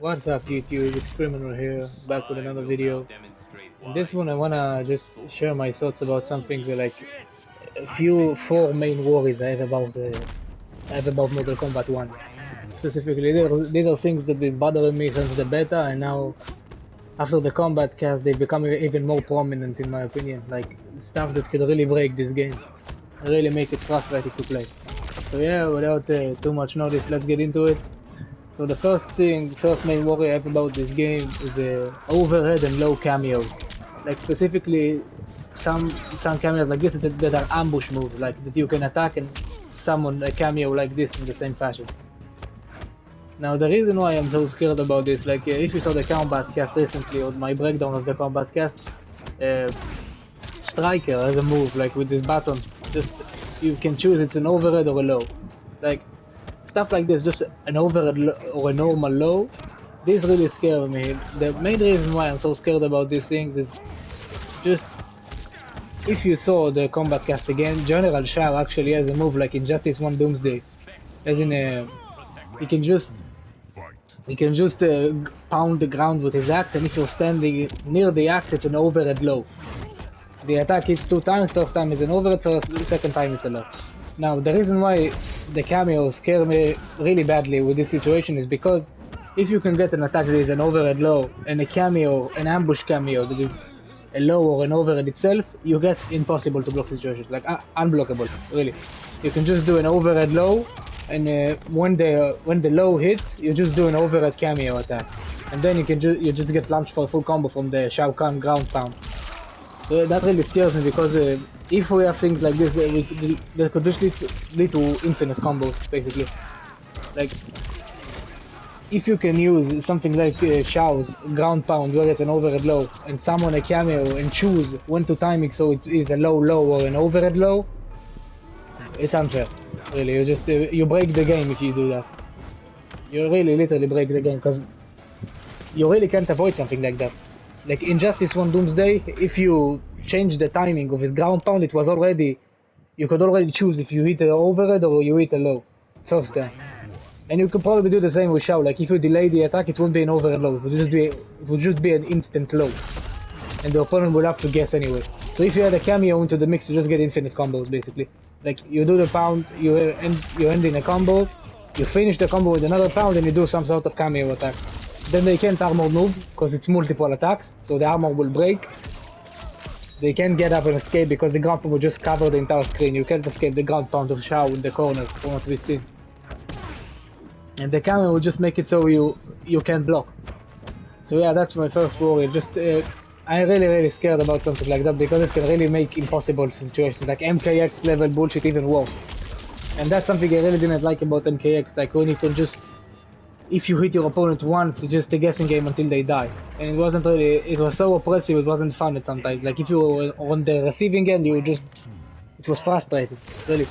What's up YouTube, it's Criminal here, back with another video. In this one I wanna just share my thoughts about some things like four main worries I have about Mortal Kombat 1. Specifically, these are things that been bothering me since the beta, and now after the Kombat cast they become even more prominent in my opinion, like stuff that could really break this game, really make it frustrating to play. So yeah, without too much notice, let's get into it. So the first main worry I have about this game is the overhead and low cameos. Like specifically some cameos like this that are ambush moves, like that you can attack and summon a cameo like this in the same fashion. Now the reason why I'm so scared about this, like if you saw the Kombat cast recently or my breakdown of the Kombat cast, Striker has a move like with this button, just you can choose it's an overhead or a low. Like stuff like this, just an overhead or a normal low, this really scares me. The main reason why I'm so scared about these things is just, if you saw the Kombat cast again, General Shao actually has a move like Injustice 1 Doomsday, as in he can just pound the ground with his axe, and if you're standing near the axe it's an overhead low. The attack hits 2 times, first time is an overhead, second time it's a low. Now, the reason why the cameos scare me really badly with this situation is because if you can get an attack that is an overhead low and a cameo, an ambush cameo that is a low or an overhead itself, you get impossible to block situations, like unblockable, really. You can just do an overhead low, and when the low hits, you just do an overhead cameo attack, and then you just get launched for a full combo from the Shao Kahn ground pound. So that really scares me because if we have things like this, they could just lead to infinite combos, basically. Like, if you can use something like Shao's ground pound where it's an overhead low and summon a cameo and choose when to time it so it is a low or an overhead low, it's unfair. Really, you break the game if you do that. You really literally break the game because you really can't avoid something like that. Like Injustice 1 Doomsday, if you change the timing of his ground pound, it was already, you could already choose if you hit an overhead or you hit a low, first time. And you could probably do the same with Shao, like if you delay the attack it won't be an overhead low, it would just be an instant low. And the opponent will have to guess anyway. So if you add a cameo into the mix, you just get infinite combos basically. Like you do the pound, you end in a combo, you finish the combo with another pound and you do some sort of cameo attack. Then they can't armor move, because it's multiple attacks, so the armor will break. They can't get up and escape because the ground pound will just cover the entire screen. You can't escape the ground pound of Shao in the corner from what we've seen. And the camera will just make it so you can't block. So yeah, that's my first worry. Just I'm really scared about something like that because it can really make impossible situations, like MKX level bullshit even worse. And that's something I really didn't like about MKX, like when you can just, if you hit your opponent once, it's just a guessing game until they die. And it was so oppressive, it wasn't fun at sometimes. Like if you were on the receiving end, it was frustrating, really.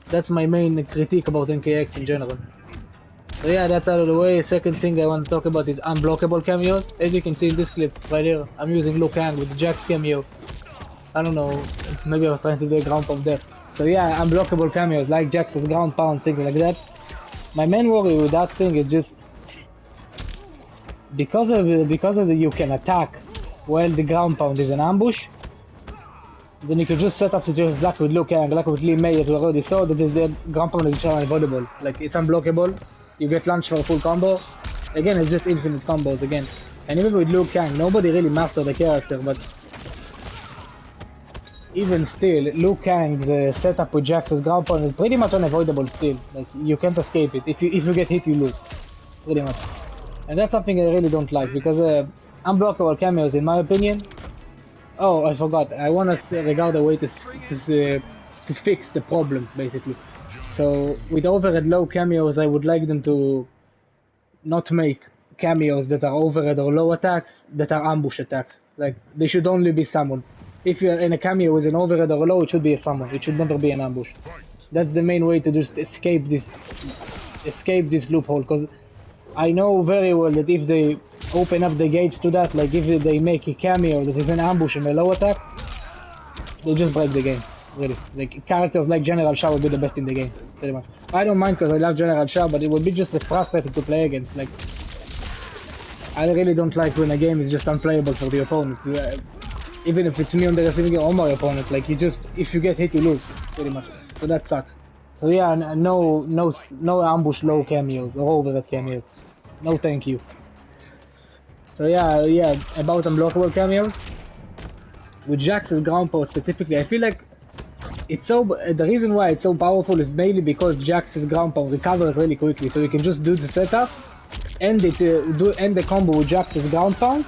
That's my main critique about MKX in general. So yeah, that's out of the way. Second thing I want to talk about is unblockable cameos. As you can see in this clip right here, I'm using Liu Kang with the Jax cameo. I don't know, maybe I was trying to do a ground pound there. So yeah, unblockable cameos like Jax's ground pound, things like that. My main worry with that thing is just because of the you can attack while the ground pound is an ambush, then you can just set up situations like with Liu Kang, like with Li Mei that we already saw, that the ground pound is unavoidable. Like it's unblockable, you get launched for a full combo. Again, it's just infinite combos again. And even with Liu Kang, nobody really mastered the character, but even still, Liu Kang's setup with Jax's ground pound is pretty much unavoidable still. Like, you can't escape it. If you get hit, you lose. Pretty much. And that's something I really don't like, because unblockable cameos, in my opinion... Oh, I forgot. I want to regard a way to fix the problem, basically. So, with overhead low cameos, I would like them to not make cameos that are overhead or low attacks, that are ambush attacks. Like, they should only be summons. If you're in a cameo with an overhead or a low, it should be a summon. It should never be an ambush. That's the main way to just escape this loophole. Because I know very well that if they open up the gates to that, like if they make a cameo that is an ambush and a low attack, they just break the game. Really, like characters like General Shao would be the best in the game, pretty much. I don't mind because I love General Shao, but it would be just frustrating to play against. Like I really don't like when a game is just unplayable for the opponent. Even if it's me on the receiving end or my opponent, like if you get hit, you lose, pretty much. So that sucks. So yeah, no ambush low cameos or overhead cameos. No thank you. So yeah, about unblockable cameos. With Jax's ground pound specifically, I feel like the reason why it's so powerful is mainly because Jax's ground pound recovers really quickly, so you can just do the setup, end the combo with Jax's ground pound,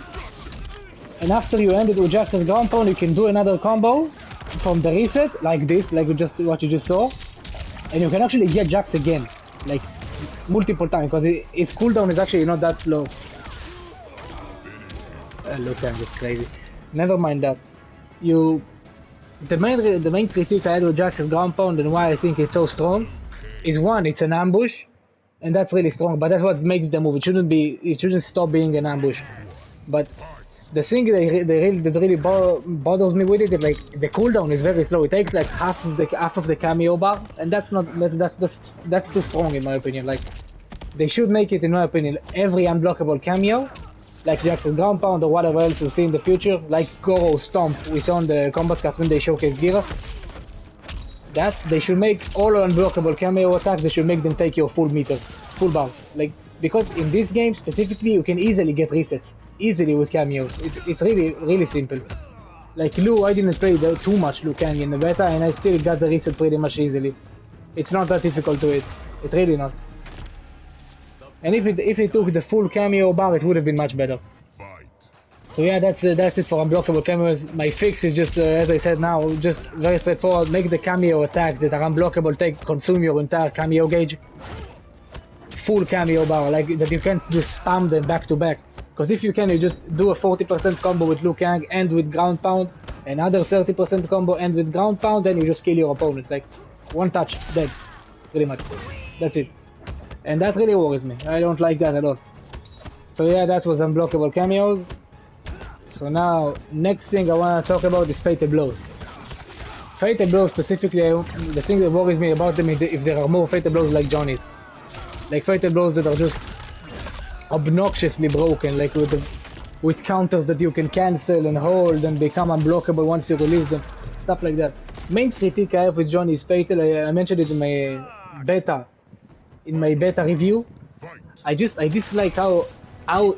and after you end it with Jax's ground pound, you can do another combo from the reset like this, like what you just saw, and you can actually get Jax again, like multiple times, because his cooldown is actually not that slow. Look, I'm just crazy. Never mind that. The main critique I had with Jax's ground pound and why I think it's so strong is one, it's an ambush, and that's really strong. But that's what makes the move. It shouldn't stop being an ambush. But the thing that really bothers me with it is like the cooldown is very slow. It takes like half of the cameo bar, and that's too strong in my opinion. Like they should make it, in my opinion, every unblockable cameo. Like Jax's ground pound or whatever else we'll see in the future, like Goro Stomp we saw on the Kombat cast when they showcased Geras. That they should make all unblockable cameo attacks, they should make them take your full bar. Like, because in this game specifically you can easily get resets, easily with cameos. It's really simple. Like Lu, I didn't play too much Liu Kang in the beta and I still got the reset pretty much easily. It's not that difficult to it, it's really not. And if it took the full cameo bar, it would have been much better. So yeah, that's it for unblockable cameos. My fix is just, as I said now, just very straightforward. Make the cameo attacks that are unblockable consume your entire cameo gauge. Full cameo bar, like that you can't just spam them back to back. Because if you can, you just do a 40% combo with Liu Kang and with ground pound, another 30% combo and with ground pound, then you just kill your opponent. Like, one touch, dead. Pretty much. That's it. And that really worries me. I don't like that at all. So yeah, that was unblockable cameos. So now, next thing I want to talk about is Fatal Blows. Fatal Blows specifically, the thing that worries me about them is if there are more Fatal Blows like Johnny's. Like Fatal Blows that are just obnoxiously broken, like with counters that you can cancel and hold and become unblockable once you release them. Stuff like that. Main critique I have with Johnny's Fatal, I mentioned it in my beta review. I dislike how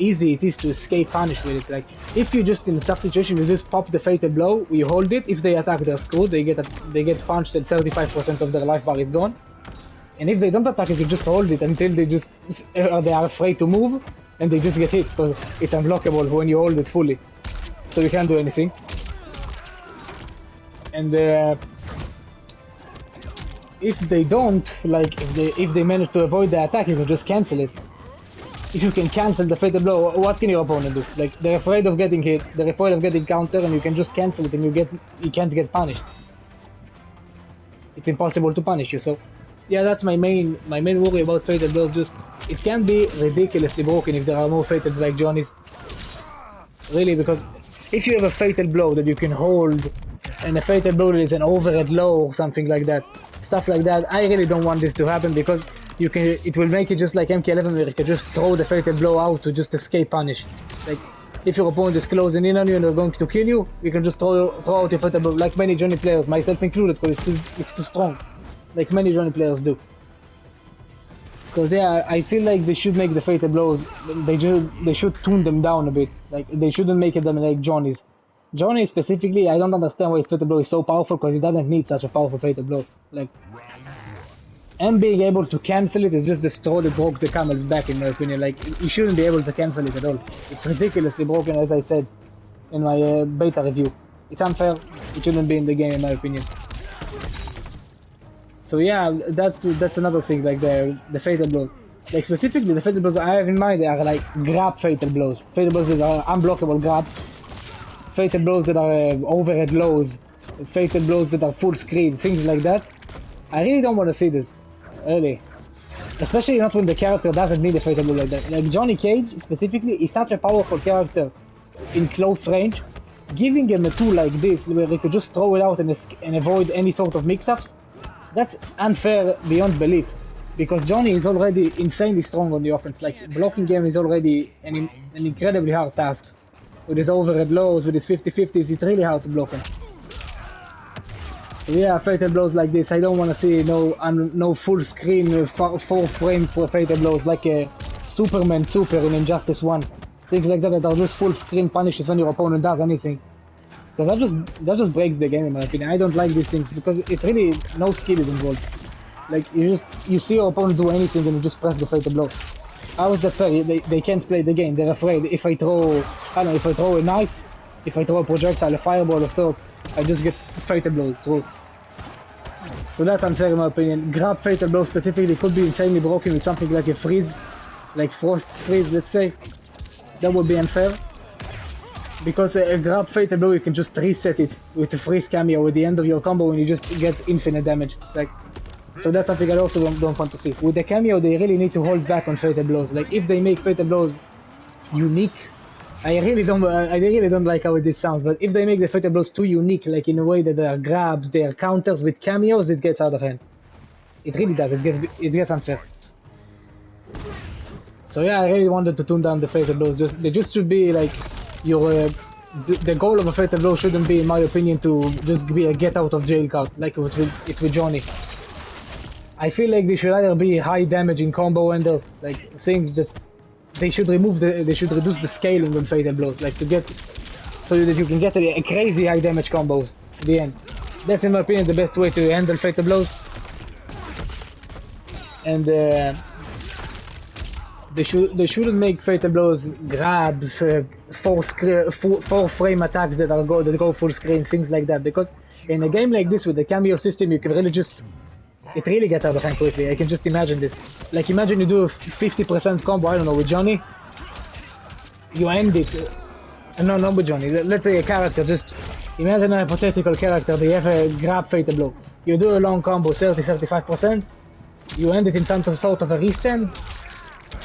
easy it is to escape punish with it. Like, if you just in a tough situation, you just pop the Fatal Blow, you hold it, if they attack they're screwed, they get punched and 35% of their life bar is gone. And if they don't attack it, you just hold it until they are afraid to move, and they just get hit, because it's unblockable when you hold it fully. So you can't do anything. And if they don't, like if they manage to avoid the attack, you can just cancel it. If you can cancel the Fatal Blow, what can your opponent do? Like, they're afraid of getting hit, they're afraid of getting counter, and you can just cancel it and you can't get punished. It's impossible to punish you. So yeah, that's my main worry about Fatal Blows. Just, it can be ridiculously broken if there are more Fatals like Johnny's. Really, because if you have a Fatal Blow that you can hold, and a Fatal Blow that is an overhead low or something like that, stuff like that, I really don't want this to happen, because it will make it just like MK11 where you can just throw the Fatal Blow out to just escape punish. Like, if your opponent is closing in on you and they're going to kill you, you can just throw out your Fatal Blow, like many Johnny players, myself included, because it's too strong. Like many Johnny players do. Because yeah, I feel like they should make the Fatal Blows, they should tune them down a bit. Like, they shouldn't make them like Johnny's. Johnny specifically, I don't understand why his Fatal Blow is so powerful, because he doesn't need such a powerful Fatal Blow. Like, and being able to cancel it is just the straw that broke the camel's back, in my opinion. Like, you shouldn't be able to cancel it at all. It's ridiculously broken, as I said in my beta review. It's unfair, it shouldn't be in the game, in my opinion. So yeah, that's another thing, like the Fatal Blows. Like, specifically the Fatal Blows I have in mind, they are like grab Fatal Blows. Fatal Blows that are unblockable grabs. Fatal Blows that are overhead lows. Fatal Blows that are full screen, things like that. I really don't want to see this, really. Especially not when the character doesn't need a Fatal Blow like that. Like, Johnny Cage, specifically, is such a powerful character in close range. Giving him a tool like this, where he could just throw it out and avoid any sort of mix-ups, that's unfair beyond belief. Because Johnny is already insanely strong on the offense. Like, blocking game is already an incredibly hard task. With his overhead lows, with his 50-50s, it's really hard to block him. So yeah, fatal blows like this, I don't want to see no full screen, 4 frame for fatal blows like a Superman Super in Injustice 1. Things like that are just full screen punishes when your opponent does anything. Because that just breaks the game in my opinion. I don't like these things because it's really no skill is involved. Like you see your opponent do anything and you just press the fatal blow. How is that fair? They can't play the game. They're afraid if I throw, I don't know, if I throw a knife, if I throw a projectile, a fireball of sorts, I just get fatal blow through. So that's unfair in my opinion. Grab fatal blow specifically could be insanely broken with something like a freeze, like frost freeze, let's say. That would be unfair. Because a grab fatal blow, you can just reset it with a freeze cameo at the end of your combo and you just get infinite damage. Like, so that's something I also don't want to see. With the cameo, they really need to hold back on fatal blows. Like, if they make fatal blows unique, I really don't like how this sounds, but if they make the fatal blows too unique, like in a way that they are grabs, they are counters with cameos, it gets out of hand. It really does, it gets unfair. So yeah, I really wanted to tune down the fatal blows. They just should be like your the goal of a fatal blow shouldn't be, in my opinion, to just be a get out of jail card like it's with Johnny. I feel like they should either be high damaging combo enders, like things that they should reduce the scaling on fatal blows, like to get so that you can get a crazy high damage combos at the end. That's in my opinion the best way to handle fatal blows. And they shouldn't make fatal blows grabs, 4 frame attacks that go full screen, things like that. Because in a game like this with the cameo system, you can really just it really gets out of hand quickly. I can just imagine this. Like imagine you do a 50% combo, I don't know, with Johnny. You end it. No, not with Johnny. Let's say a character, just imagine a hypothetical character, they have a grab fatal blow. You do a long combo, 30-35%. You end it in some sort of a restand.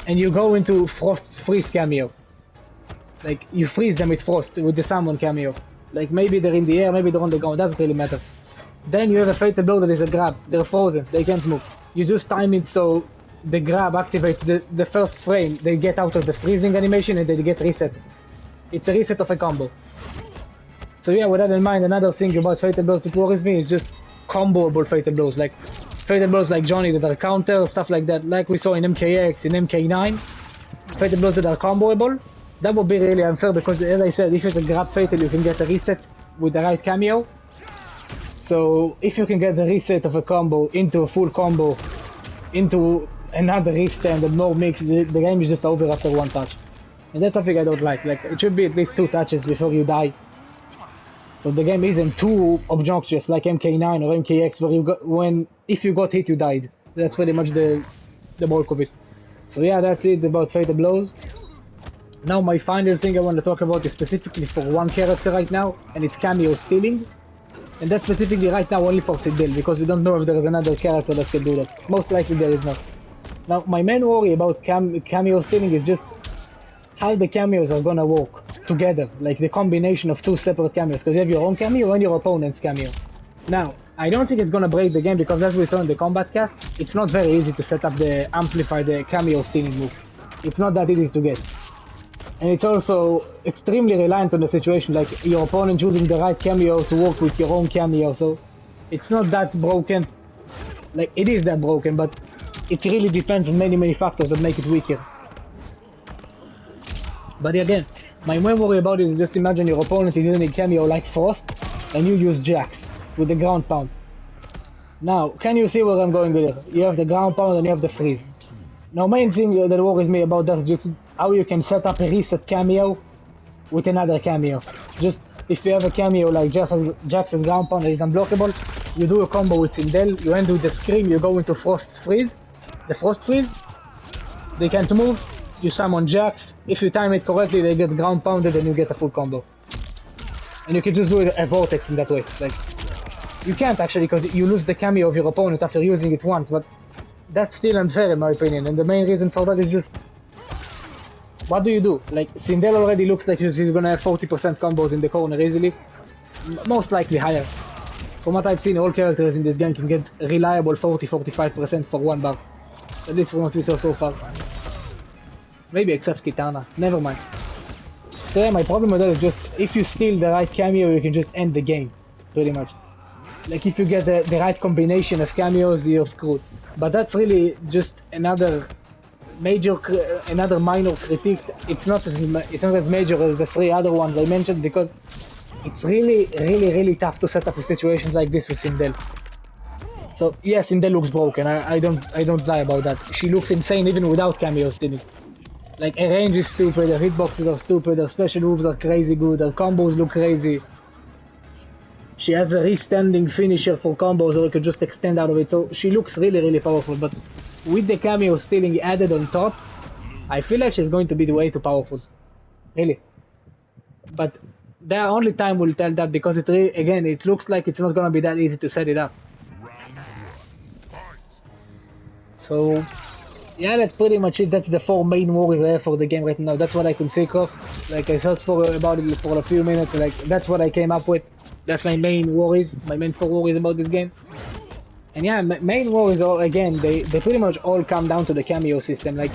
And you go into Frost's freeze cameo. Like, you freeze them with Frost, with the summon cameo. Like, maybe they're in the air, maybe they're on the ground, doesn't really matter. Then you have a fatal blow that is a grab. They're frozen, they can't move. You just time it so the grab activates the first frame. They get out of the freezing animation and they get reset. It's a reset of a combo. So yeah, with that in mind, another thing about fatal blows that worries me is just comboable fatal blows. Like fatal blows like Johnny that are counter, stuff like that, like we saw in MKX, in MK9. Fatal blows that are comboable. That would be really unfair because, as I said, if it's a grab fatal, you can get a reset with the right cameo. So if you can get the reset of a combo into a full combo, into another restand and more mix, the game is just over after one touch. And that's something I don't like. Like, it should be at least 2 touches before you die. So the game isn't too obnoxious like MK9 or MKX where if you got hit you died. That's pretty much the bulk of it. So yeah, that's it about fatal blows. Now my final thing I want to talk about is specifically for one character right now, and it's cameo stealing. And that's specifically right now only for Sidel, because we don't know if there is another character that can do that. Most likely there is not. Now my main worry about cameo stealing is just how the cameos are gonna work together, like the combination of 2 separate cameos, because you have your own cameo and your opponent's cameo. Now, I don't think it's gonna break the game because, as we saw in the Kombat cast, it's not very easy to set up the amplify the cameo stealing move. It's not that easy to get. And it's also extremely reliant on the situation, like your opponent choosing the right cameo to work with your own cameo, so it's not that broken. Like, it is that broken, but it really depends on many factors that make it weaker. But again, my main worry about it is just imagine your opponent is using a cameo like Frost, and you use Jax with the ground pound. Now, can you see where I'm going with it? You have the ground pound and you have the freeze. Now, main thing that worries me about that is just how you can set up a reset cameo with another cameo. Just if you have a cameo like Jax's ground pound that is unblockable, you do a combo with Sindel, you end with the scream, you go into Frost's freeze, the Frost freeze, they can't move, you summon Jax, if you time it correctly they get ground pounded and you get a full combo. And you can just do a vortex in that way. Like, you can't actually because you lose the cameo of your opponent after using it once, but that's still unfair in my opinion, and the main reason for that is just what do you do? Like, Sindel already looks like he's gonna have 40% combos in the corner easily. Most likely higher. From what I've seen, all characters in this game can get reliable 40-45% for 1 bar. At least from what we saw so far. Maybe except Kitana. Never mind. So yeah, my problem with that is just if you steal the right cameo, you can just end the game, pretty much. Like if you get the right combination of cameos, you're screwed. But that's really just another minor critique. It's not as major as the 3 other ones I mentioned because it's really tough to set up situations like this with Sindel. So yes, Sindel looks broken. I don't lie about that. She looks insane even without cameos stealing. Like her range is stupid, her hitboxes are stupid, her special moves are crazy good, her combos look crazy. She has a restanding finisher for combos, or you could just extend out of it. So she looks really powerful. But with the cameo stealing added on top, I feel like she's going to be way too powerful. Really. But the only time will tell that because again, it looks like it's not gonna be that easy to set it up. So yeah, that's pretty much it. That's the 4 main worries I have for the game right now. That's what I can think of. Like I searched about it for a few minutes. Like that's what I came up with. That's my main worries. My main 4 worries about this game. And yeah, main worries are again they pretty much all come down to the cameo system. Like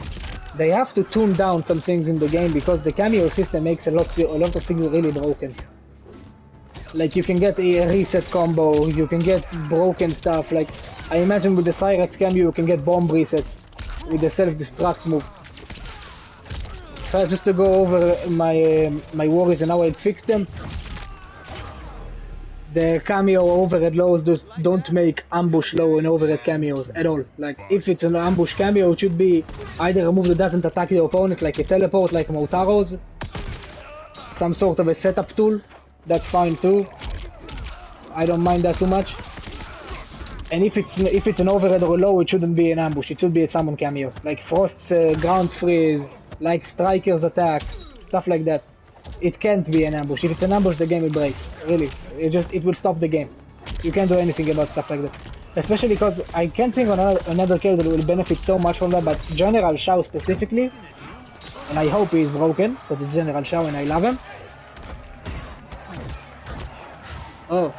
they have to tune down some things in the game because the cameo system makes a lot of things really broken. Like you can get a reset combo, you can get broken stuff. Like I imagine with the Cyrex cameo, you can get bomb resets with the self-destruct move. So just to go over my worries and how I'd fix them. The cameo overhead lows just don't make ambush low and overhead cameos at all. Like if it's an ambush cameo, it should be either a move that doesn't attack the opponent, like a teleport, like Motaro's, some sort of a setup tool. That's fine too. I don't mind that too much. And if it's an overhead or a low, it shouldn't be an ambush. It should be a summon cameo, like Frost's ground freeze, like Striker's attacks, stuff like that. It can't be an ambush. If it's an ambush, the game will break. Really, it will stop the game. You can't do anything about stuff like that. Especially because I can't think of another character that will benefit so much from that. But General Shao specifically, and I hope he is broken because it's General Shao and I love him. Oh,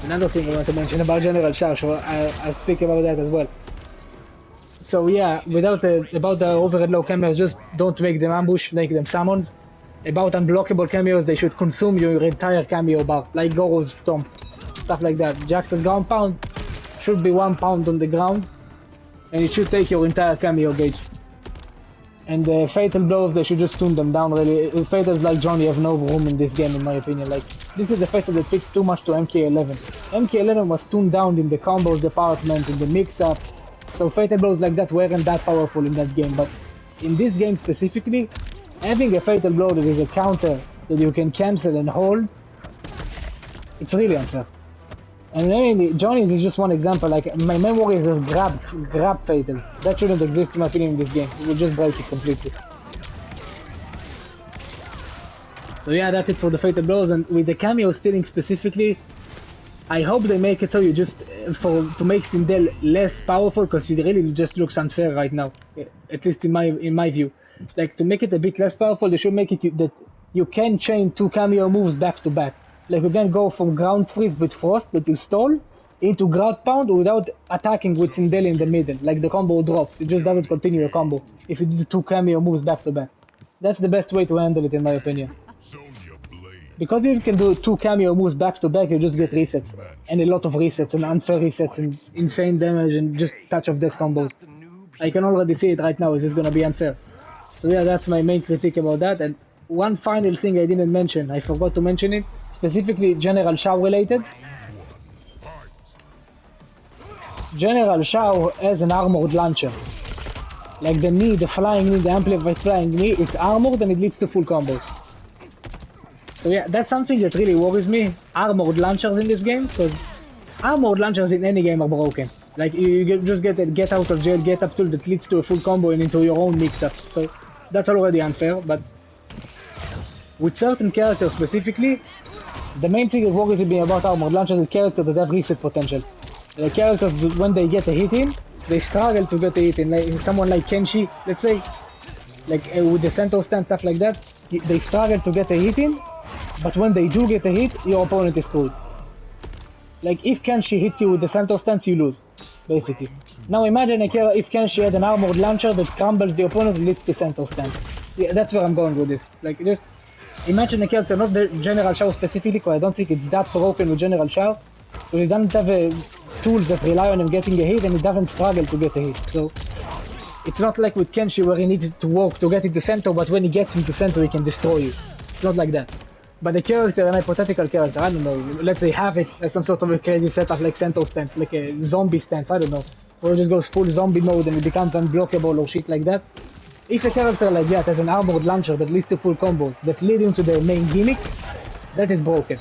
another thing I want to mention about General Shao, so I'll speak about that as well. So yeah, about the overhead low cameos, just don't make them ambush, make them summons. About unblockable cameos, they should consume your entire cameo bar, like Goro's Stomp, stuff like that. Jax's ground pound should be 1 pound on the ground, and it should take your entire cameo gauge. And the fatal blows, they should just tune them down really. Fatals like Johnny have no room in this game in my opinion. Like, this is a fatal that fits too much to MK11. MK11 was tuned down in the combos department, in the mix-ups, so fatal blows like that weren't that powerful in that game. But in this game specifically, having a fatal blow that is a counter that you can cancel and hold, it's really unfair. And mainly, Johnny's is just one example. Like my main worry is just grab fatals. That shouldn't exist in my opinion in this game. It will just break it completely. So yeah, that's it for the fatal blows. And with the cameo stealing specifically, I hope they make it so you just to make Sindel less powerful, because she really just looks unfair right now. At least in my view. Like to make it a bit less powerful, they should make it that you can chain 2 cameo moves back to back. Like you can go from ground freeze with Frost that you stole into ground pound without attacking with Sindel in the middle. Like the combo drops, it just doesn't continue your combo if you do 2 cameo moves back to back. That's the best way to handle it in my opinion. Because if you can do 2 cameo moves back to back, you just get resets. And a lot of resets and unfair resets and insane damage and just touch of death combos. I can already see it right now, it's just gonna be unfair. So yeah, that's my main critique about that. And one final thing I didn't mention, I forgot to mention it, specifically General Shao related. General Shao has an armored launcher. Like the flying knee, the amplified flying knee, it's armored and it leads to full combos. So yeah, that's something that really worries me, armored launchers in this game, because armored launchers in any game are broken. Like you just get a get out of jail, get up tool that leads to a full combo and into your own mix-ups. So that's already unfair, but with certain characters specifically, the main thing that worries me about armored launchers is characters that have reset potential. The characters, when they get a hit in, they struggle to get a hit in. Like someone like Kenshi, let's say, like with the center stand, stuff like that, they struggle to get a hit in, but when they do get a hit, your opponent is screwed. Like if Kenshi hits you with the center stance, you lose. basically. Now imagine if Kenshi had an armored launcher that crumbles the opponent and leads to center stand. Yeah, that's where I'm going with this. Like, just imagine a character, not the General Shao specifically, because I don't think it's that broken with General Shao, but he doesn't have tools that rely on him getting a hit, and he doesn't struggle to get a hit. So it's not like with Kenshi where he needs to walk to get into center, but when he gets into center, he can destroy you. It's not like that. But a character, an hypothetical character, I don't know, let's say have it as some sort of a crazy setup like center stance, like a zombie stance, I don't know. Or it just goes full zombie mode and it becomes unblockable or shit like that. If a character like that has an armored launcher that leads to full combos that lead into their main gimmick, that is broken.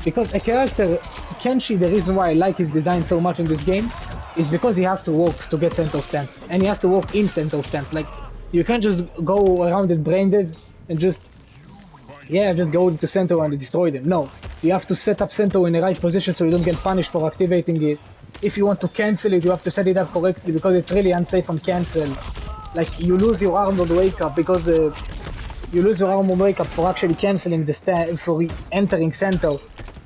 Because a character, Kenshi, the reason why I like his design so much in this game is because he has to walk to get center stance. And he has to walk in center stance. Like, you can't just go around it brain dead and just go into center and destroy them. No, you have to set up center in the right position so you don't get punished for activating it. If you want to cancel it, you have to set it up correctly because it's really unsafe on cancel. Like, you lose your armored wake up because you lose your armored wake up for actually canceling the stand, for entering center.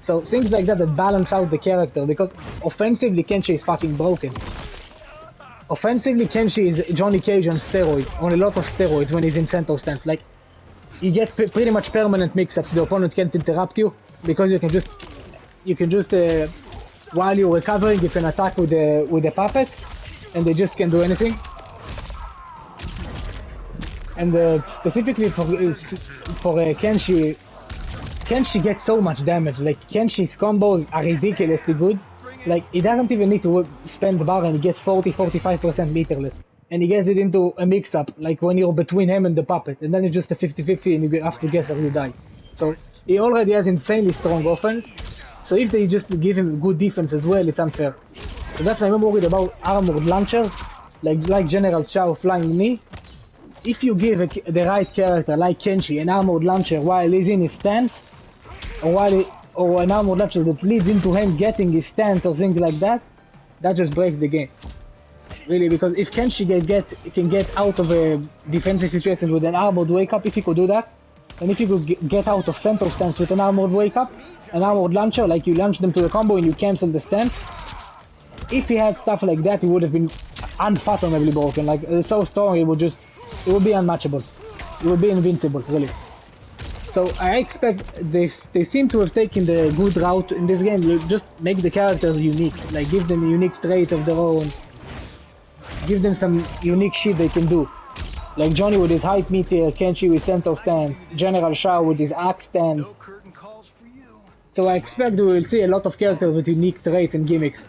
So things like that balance out the character, because offensively Kenshi is fucking broken. Offensively Kenshi is Johnny Cage on steroids, on a lot of steroids when he's in center stance. Like, you get pretty much permanent mix-ups. The opponent can't interrupt you because you can just while you're recovering, you can attack with the puppet, and they just can't do anything. And specifically for Kenshi gets so much damage. Like, Kenshi's combos are ridiculously good. Like, he doesn't even need to spend bar and he gets 40-45% meterless. And he gets it into a mix-up, like when you're between him and the puppet, and then it's just a 50-50 and you have to guess or you die. So he already has insanely strong offense, so if they just give him good defense as well, it's unfair. So that's why I'm worried about armored launchers, like General Shao flying knee. If you give the right character, like Kenshi, an armored launcher while he's in his stance, or an armored launcher that leads into him getting his stance or things like that, that just breaks the game. Really, because if Kenshi can get out of a defensive situation with an armored wake up, if he could do that, and if he could get out of center stance with an armored wake up, an armored launcher, like you launch them to the combo and you cancel the stance, if he had stuff like that, he would have been unfathomably broken. Like, so strong, it would be unmatchable. It would be invincible, really. So I expect they seem to have taken the good route in this game. Just make the characters unique, like give them a unique trait of their own. Give them some unique shit they can do. Like Johnny with his hype meter, Kenshi with center stance, General Shao with his axe stance. So I expect we will see a lot of characters with unique traits and gimmicks.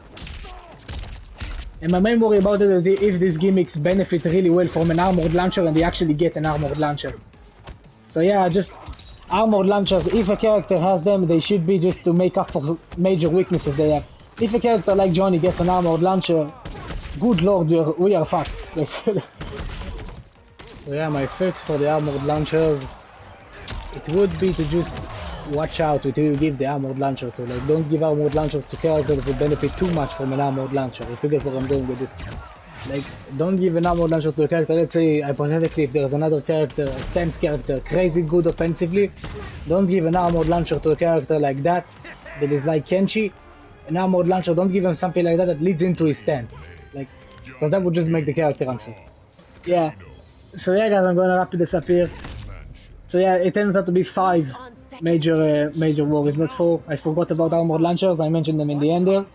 And my main worry about it is if these gimmicks benefit really well from an armored launcher and they actually get an armored launcher. So yeah, just armored launchers, if a character has them, they should be just to make up for major weaknesses they have. If a character like Johnny gets an armored launcher, good lord, we are fucked. So yeah, my fix for the armored launchers, it would be to just watch out with who you give the armored launcher to. Like, don't give armored launchers to characters that will benefit too much from an armored launcher, if you get what I'm doing with this. Like, don't give an armored launcher to a character. Let's say, hypothetically, if there's another character, a stance character, crazy good offensively, don't give an armored launcher to a character like that is like Kenshi. An armored launcher, don't give him something like that leads into his stance. Like, because that would just make the character unfair. Yeah. So yeah guys, I'm gonna wrap this up here. So yeah, it turns out to be 5 major worries, not 4. I forgot about armored launchers, I mentioned them in the end there.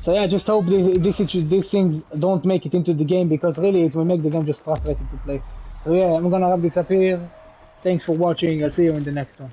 So yeah, just hope these things don't make it into the game, because really it will make the game just frustrating to play. So yeah, I'm gonna wrap this up here. Thanks for watching, I'll see you in the next one.